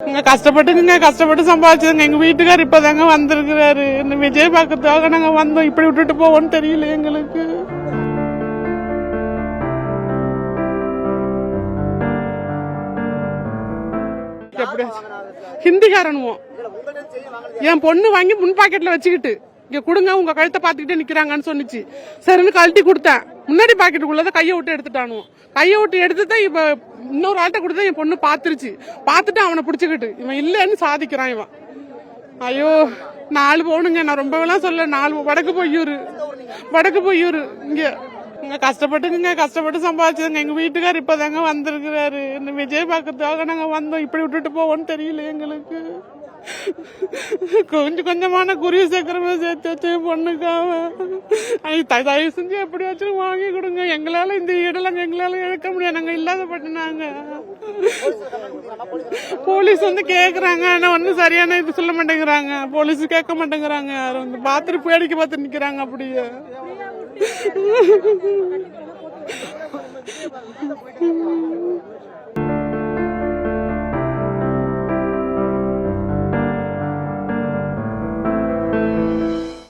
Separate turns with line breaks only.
கஷ்டப்பட்டு சம்பாதிச்சதுங்க. எங்க வீட்டுக்கார் இப்பதாங்க வந்திருக்கிறாரு. இந்த விஜய் பார்க்கறதுக்காக நாங்க வந்தோம். இப்படி விட்டுட்டு போவோம்னு தெரியல எங்களுக்கு. ஹிந்திக்காரனுவோம் என் பொண்ணு வாங்கி முன் பாக்கெட்ல வச்சுக்கிட்டு இங்க கொடுங்க உங்க கழுத்தை பாத்துக்கிட்டே நிக்கிறாங்கன்னு சொன்னிச்சு. சரின்னு கழட்டி கொடுத்தேன். முன்னாடி பாக்கெட்டுக்குள்ளதான் கையை விட்டு எடுத்துட்டானுவோம். கையை விட்டு எடுத்துதான் இப்ப இன்னொரு ஆள்கிட்ட கொடுத்தா என் பொண்ணு பாத்துருச்சு. பாத்துட்டு அவனை புடிச்சுக்கிட்டு இவன் இல்லன்னு சாதிக்கிறான் இவன். ஐயோ 4 பவுனுங்க. நான் ரொம்பவெல்லாம் சொல்ல 4 வடக்கு பொய்யூர் இங்க கஷ்டப்பட்டு சம்பாதிச்சதுங்க. எங்க வீட்டுக்கார் இப்பதாங்க வந்திருக்கிறாரு. இந்த விஜய் பார்க்கறதுக்காக நாங்க வந்தோம். இப்படி விட்டுட்டு போவோம்னு தெரியல எங்களுக்கு. கொஞ்சமான குருவி சேர்க்கிறவ சேர்த்து வச்சு பொண்ணுக்காக தயவு செஞ்சு எப்படி வச்சு வாங்கி கொடுங்க. எங்களால இந்த இடலாம் எங்களால இழக்க முடியாது. நாங்க இல்லாத பட்டுனாங்க. போலீஸ் கேக்குறாங்க. ஆனா ஒன்னும் சரியான இது சொல்ல மாட்டேங்கிறாங்க. போலீஸ் கேட்க மாட்டேங்கிறாங்க. யாரும் பாத்துட்டு பேடிக்க பார்த்து நிக்கிறாங்க. அப்படியே